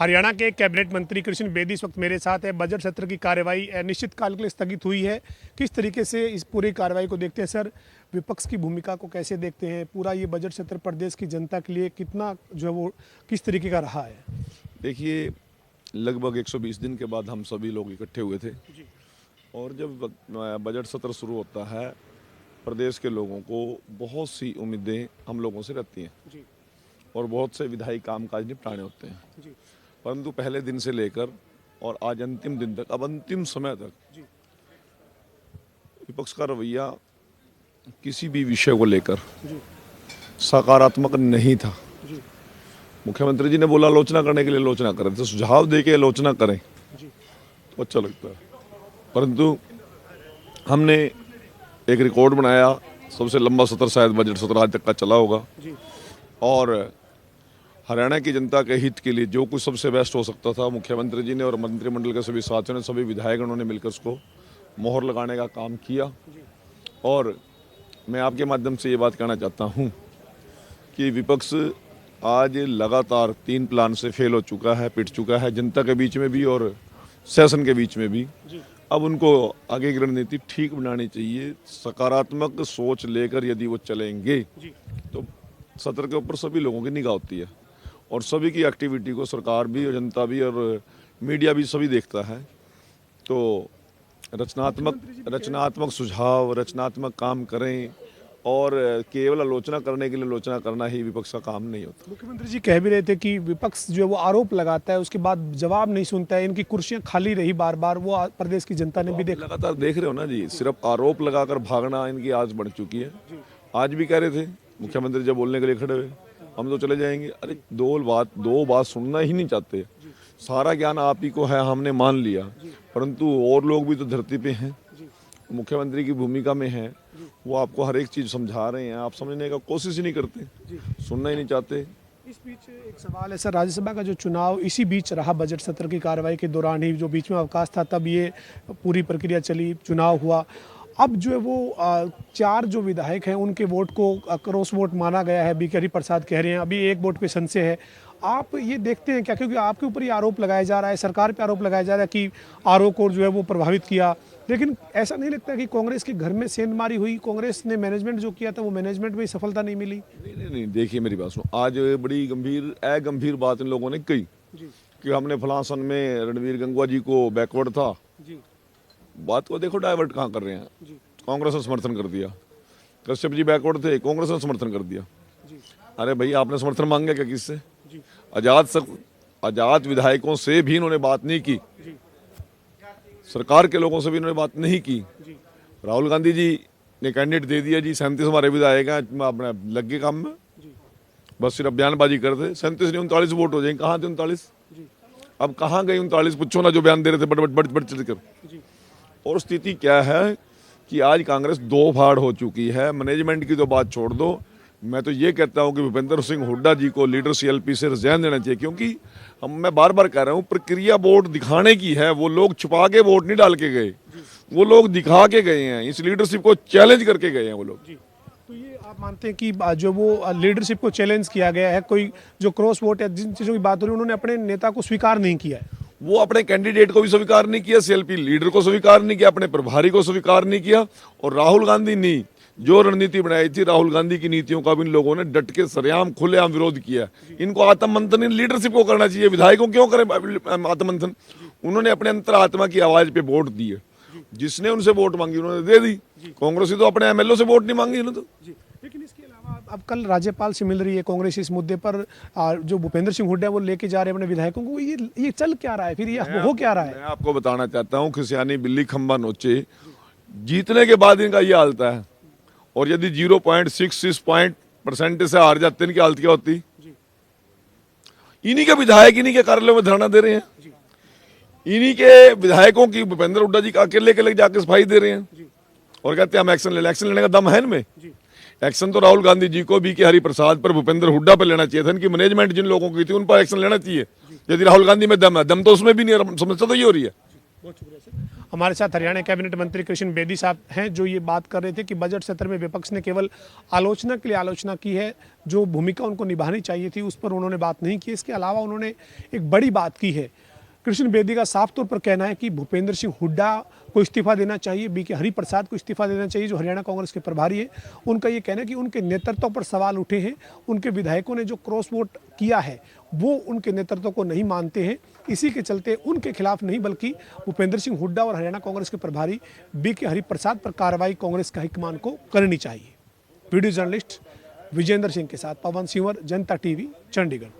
हरियाणा के कैबिनेट मंत्री कृष्ण बेदी इस वक्त मेरे साथ है। बजट सत्र की कार्यवाही अनिश्चित काल के लिए स्थगित हुई है। किस तरीके से इस पूरी कार्रवाई को देखते हैं सर? विपक्ष की भूमिका को कैसे देखते हैं? पूरा ये बजट सत्र प्रदेश की जनता के लिए कितना जो है वो किस तरीके का रहा है? देखिए, लगभग 120 दिन के बाद हम सभी लोग इकट्ठे हुए थे और जब बजट सत्र शुरू होता है, प्रदेश के लोगों को बहुत सी उम्मीदें हम लोगों से रहती हैं और बहुत से विधायी कामकाज निपटाने होते हैं। परंतु पहले दिन से लेकर और आज अंतिम दिन तक, अब अंतिम समय तक विपक्ष का रवैया किसी भी विषय को लेकर सकारात्मक नहीं था। मुख्यमंत्री जी ने बोला आलोचना करने के लिए आलोचना करें, तो सुझाव दे के आलोचना करें तो अच्छा लगता है। परंतु हमने एक रिकॉर्ड बनाया, सबसे लंबा सत्र शायद बजट सत्र आज तक का चला होगा और हरियाणा की जनता के हित के लिए जो कुछ सबसे बेस्ट हो सकता था, मुख्यमंत्री जी ने और मंत्रिमंडल के सभी साथियों ने, सभी विधायकगणों ने मिलकर उसको मोहर लगाने का काम किया। और मैं आपके माध्यम से ये बात कहना चाहता हूँ कि विपक्ष आज लगातार 3 प्लान से फेल हो चुका है, पिट चुका है, जनता के बीच में भी और सेशन के बीच में भी। अब उनको आगे की रणनीति ठीक बनानी चाहिए। सकारात्मक सोच लेकर यदि वो चलेंगे तो सत्र के ऊपर सभी लोगों की निगाह होती है और सभी की एक्टिविटी को सरकार भी और जनता भी और मीडिया भी सभी देखता है। तो रचनात्मक सुझाव, रचनात्मक काम करें और केवल आलोचना करने के लिए आलोचना करना ही विपक्ष का काम नहीं होता। मुख्यमंत्री जी कह भी रहे थे कि विपक्ष जो है वो आरोप लगाता है, उसके बाद जवाब नहीं सुनता है, इनकी कुर्सियां खाली रही बार बार, वो प्रदेश की जनता ने भी देखा। लगातार देख रहे हो ना जी, सिर्फ आरोप लगाकर भागना इनकी आज बढ़ चुकी है। आज भी कह रहे थे मुख्यमंत्री जब बोलने के लिए खड़े हुए, हम तो चले जाएंगे। अरे दो बात सुनना ही नहीं चाहते। सारा ज्ञान आप ही को है, हमने मान लिया, परंतु और लोग भी तो धरती पे हैं, मुख्यमंत्री की भूमिका में है, वो आपको हर एक चीज समझा रहे हैं, आप समझने का कोशिश ही नहीं करते, सुनना ही नहीं चाहते। इस बीच एक सवाल है सर, राज्यसभा का जो चुनाव इसी बीच रहा, बजट सत्र की कार्रवाई के दौरान ही, जो बीच में अवकाश था तब ये पूरी प्रक्रिया चली, चुनाव हुआ। अब जो है वो 4 जो विधायक हैं उनके वोट को क्रॉस वोट माना गया है, बीके हरिप्रसाद कह रहे हैं, अभी 1 वोट पे संशय है। आप ये देखते हैं क्या, क्योंकि आपके ऊपर ये आरोप लगाया जा रहा है, सरकार पे आरोप लगाया जा रहा है कि आरओ को जो है वो प्रभावित किया, लेकिन ऐसा नहीं लगता कि कांग्रेस के घर में सेंधमारी हुई? कांग्रेस ने मैनेजमेंट जो किया था वो मैनेजमेंट में सफलता नहीं मिली? नहीं, देखिए मेरी बात सुनो। आज बड़ी गंभीर बात इन लोगों ने कही कि हमने फलां सन में रणवीर गंगवा जी को बैकवर्ड था। बात को देखो डाइवर्ट कहाँ कर रहे हैं। कांग्रेस ने समर्थन कर दिया। कश्यप जी बैकवर्ड थे, कांग्रेस ने समर्थन कर दिया। अरे भाई, आपने समर्थन मांगे क्या किससे? आजाद विधायकों से भी इन्होंने बात नहीं की, सरकार के लोगों से भी इन्होंने बात नहीं की। राहुल गांधी जी ने कैंडिडेट दे दिया जी, 37 हमारे विधायक हैं, अपने लग गए काम में, बस सिर्फ बयानबाजी करते। 37 नहीं 39 वोट हो जाएंगे। कहाँ थे 39? अब कहाँ गए 39? पूछो ना जो बयान दे रहे थे बड़ चढ़कर। और स्थिति क्या है कि आज कांग्रेस 2 फाड़ हो चुकी है। मैनेजमेंट की तो बात छोड़ दो, मैं तो ये कहता हूं कि भूपेंद्र सिंह हुड्डा जी को लीडर सीएलपी से रिजाइन देना चाहिए, क्योंकि मैं बार बार कह रहा हूं, प्रक्रिया वोट दिखाने की है। वो लोग छुपा के वोट नहीं डाल के गए, वो लोग दिखा के गए हैं, इस लीडरशिप को चैलेंज करके गए हैं वो लोग। तो ये आप मानते हैं कि जो वो लीडरशिप को चैलेंज किया गया है, कोई जो क्रॉस वोट या जिन चीज़ों की बात हो रही है, उन्होंने अपने नेता को स्वीकार नहीं किया है? वो अपने कैंडिडेट को भी स्वीकार नहीं किया, सीएलपी लीडर को स्वीकार नहीं किया, अपने प्रभारी को स्वीकार नहीं किया। और राहुल गांधी ने जो रणनीति बनाई थी, राहुल गांधी की नीतियों का भी इन लोगों ने डट के सरेआम खुलेआम विरोध किया। इनको आत्ममंथन इन लीडरशिप को करना चाहिए। विधायकों क्यों करें आत्ममंथन? उन्होंने अपने अंतरात्मा की आवाज पे वोट दी है। जिसने उनसे वोट मांगी उन्होंने दे दी। कांग्रेस तो अपने एमएलए से वोट नहीं मांगी उन्होंने तो। लेकिन इसके अलावा अब कल राज्यपाल से मिल रही है कांग्रेस इस मुद्दे पर, जो भूपेंद्र सिंह हुड्डा वो लेके जा रहे हैं अपने विधायकों को, ये चल क्या रहा है फिर, ये हो क्या रहा है? मैं आपको बताना चाहता हूँ, खिसियानी बिल्ली खंबा नोचे, जीतने के बाद इनका ये हालत है। और यदि 0.66% से हार जाते हैं, इनकी हालत क्या होती? इन्हीं के विधायक इन्हीं के कार्यालयों में धरना दे रहे हैं, इन्हीं के विधायकों की भूपेंद्र हुड्डा जी का अकेले जाके सफाई दे रहे हैं और कहते हैं हम एक्शन ले लें। एक्शन लेने का दम है इनमें? एक्शन तो राहुल गांधी जी को, बीके हरिप्रसाद पर, भूपेंद्र हुड्डा पर लेना चाहिए था। इनकी मैनेजमेंट जिन लोगों की थी उन पर एक्शन लेना चाहिए। यदि राहुल गांधी में दम है, दम तो उसमें भी नहीं, समस्या तो ये हो रही है। बहुत शुक्रिया सर। हमारे साथ हरियाणा कैबिनेट मंत्री कृष्ण बेदी साहब हैं, जो ये बात कर रहे थे कि बजट सत्र में विपक्ष ने केवल आलोचना के लिए आलोचना की है, जो भूमिका उनको निभानी चाहिए थी उस पर उन्होंने बात नहीं की। इसके अलावा उन्होंने एक बड़ी बात की है। कृष्ण बेदी का साफ तौर पर कहना है कि भूपेंद्र सिंह हुड्डा को इस्तीफा देना चाहिए, बीके हरिप्रसाद को इस्तीफा देना चाहिए, जो हरियाणा कांग्रेस के प्रभारी है। उनका ये कहना है कि उनके नेतृत्व पर सवाल उठे हैं, उनके विधायकों ने जो क्रॉस वोट किया है वो उनके नेतृत्व को नहीं मानते हैं। इसी के चलते उनके खिलाफ नहीं बल्कि भूपेंद्र सिंह हुड्डा और हरियाणा कांग्रेस के प्रभारी बीके हरिप्रसाद पर कार्रवाई कांग्रेस का हाईकमान को करनी चाहिए। वीडियो जर्नलिस्ट विजेंद्र सिंह के साथ पवन सिंवर, जनता टीवी, चंडीगढ़।